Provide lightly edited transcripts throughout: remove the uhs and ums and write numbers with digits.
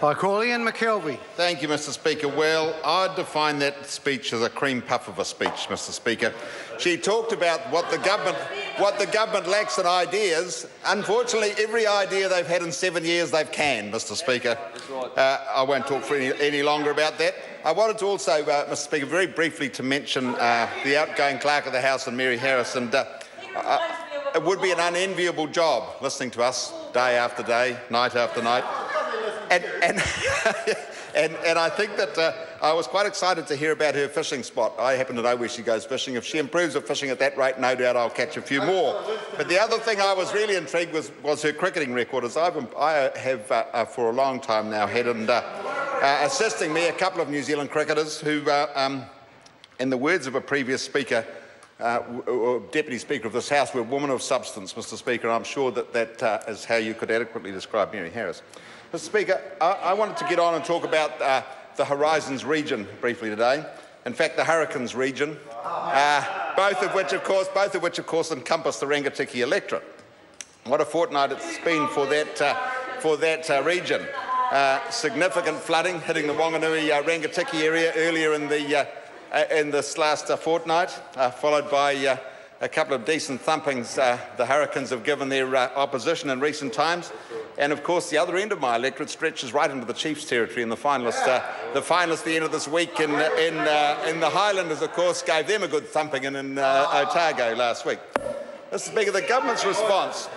I call Ian McKelvey. Thank you, Mr Speaker. Well, I'd define that speech as a cream puff of a speech, Mr Speaker. She talked about what the government lacks in ideas. Unfortunately, every idea they've had in 7 years they've canned, Mr Speaker. I won't talk for any longer about that. I wanted to also, Mr Speaker, very briefly to mention the outgoing Clerk of the House and Mary Harris. And it would be an unenviable job listening to us day after day, night after night. And I think that I was quite excited to hear about her fishing spot. I happen to know where she goes fishing. If she improves her fishing at that rate, no doubt I'll catch a few more. But the other thing I was really intrigued was her cricketing record, as I have for a long time now had assisting me a couple of New Zealand cricketers who, in the words of a previous speaker, or Deputy Speaker of this House, were women of substance, Mr Speaker. I'm sure that is how you could adequately describe Mary Harris. Mr Speaker, I wanted to get on and talk about the Horizons region briefly today. In fact, the Hurricanes region, both of which, of course, encompass the Rangitikei electorate. What a fortnight it's been for that region. Significant flooding hitting the Wanganui Rangitikei area earlier in this last fortnight, followed by a couple of decent thumpings the Hurricanes have given their opposition in recent times. And of course, the other end of my electorate stretches right into the Chiefs' territory, and the finalists at the end of this week in the Highlanders, of course, gave them a good thumping in Otago last week. Mr Speaker, the government's response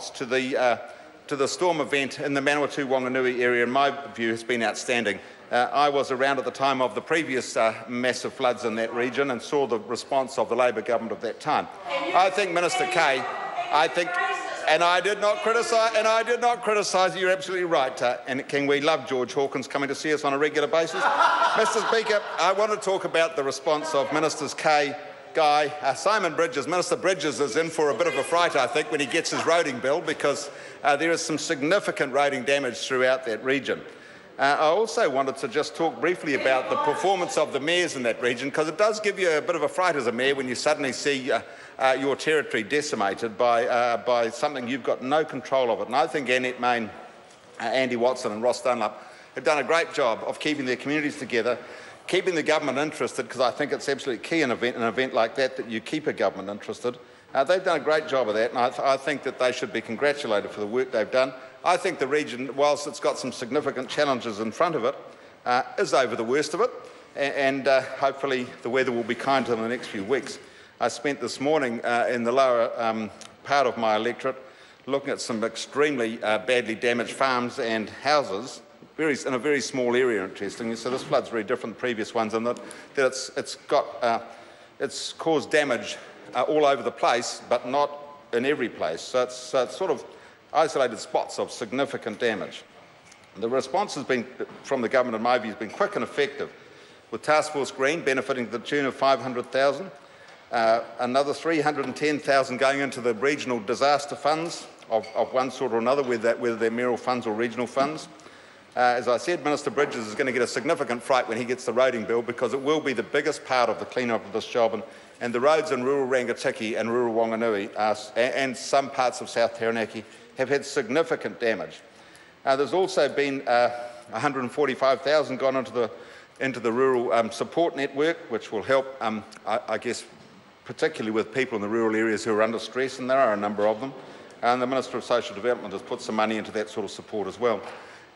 to the storm event in the Manawatu Wanganui area, in my view, has been outstanding. I was around at the time of the previous massive floods in that region and saw the response of the Labor government of that time. I think Minister Kay, and I did not criticise. You're absolutely right. And King, we love George Hawkins coming to see us on a regular basis. Mr Speaker, I want to talk about the response of Ministers Kay, Guy, Simon Bridges. Minister Bridges is in for a bit of a fright, I think, when he gets his roading bill, because there is some significant roading damage throughout that region. I also wanted to just talk briefly about the performance of the mayors in that region, because it does give you a bit of a fright as a mayor when you suddenly see your territory decimated by something you've got no control of it. And I think Annette Main, Andy Watson and Ross Dunlop have done a great job of keeping their communities together, keeping the government interested, because I think it's absolutely key in an event like that you keep a government interested. They've done a great job of that, and I think that they should be congratulated for the work they've done. I think the region, whilst it's got some significant challenges in front of it, is over the worst of it, and hopefully the weather will be kind to them in the next few weeks. I spent this morning in the lower part of my electorate looking at some extremely badly damaged farms and houses, in a very small area, interestingly. So this flood's very different than previous ones in that it's caused damage all over the place, but not in every place. So it's sort of isolated spots of significant damage. The response has been, from the government, in my view, has been quick and effective, with Task Force Green benefiting to the tune of $500,000, another $310,000 going into the regional disaster funds of one sort or another, whether they're mayoral funds or regional funds. As I said, Minister Bridges is going to get a significant fright when he gets the roading bill, because it will be the biggest part of the clean-up of this job, and the roads in rural Rangitikei and rural Wanganui and some parts of South Taranaki have had significant damage. There's also been $145,000 gone into the rural support network, which will help, I guess, particularly with people in the rural areas who are under stress, and there are a number of them. And the Minister of Social Development has put some money into that sort of support as well.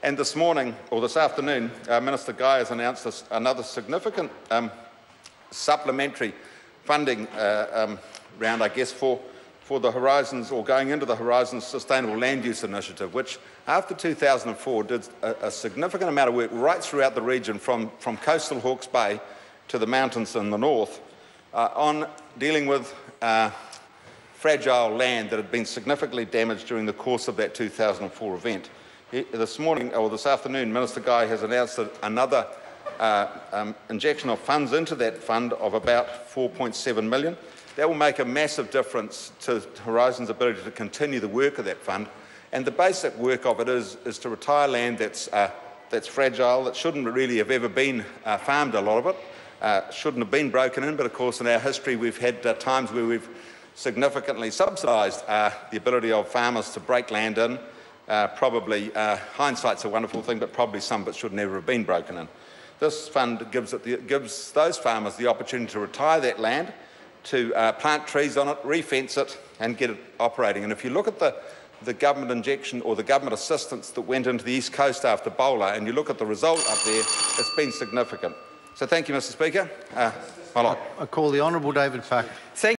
And this morning, or this afternoon, Minister Guy has announced another significant supplementary funding round, I guess, for the Horizons, or going into the Horizons Sustainable Land Use Initiative, which after 2004 did a significant amount of work right throughout the region, from coastal Hawke's Bay to the mountains in the north, on dealing with fragile land that had been significantly damaged during the course of that 2004 event. This morning, or this afternoon, Minister Guy has announced another injection of funds into that fund of about $4.7 million. That will make a massive difference to Horizon's ability to continue the work of that fund. And the basic work of it is to retire land that's fragile, that shouldn't really have ever been farmed, a lot of it, shouldn't have been broken in, but of course in our history we've had times where we've significantly subsidised the ability of farmers to break land in, probably hindsight's a wonderful thing, but probably some of it should never have been broken in. This fund gives those farmers the opportunity to retire that land, to plant trees on it, re-fence it and get it operating. And if you look at the government injection or the government assistance that went into the East Coast after Bowler, and you look at the result up there, it's been significant. So thank you, Mr Speaker. I call the Honourable David Pack.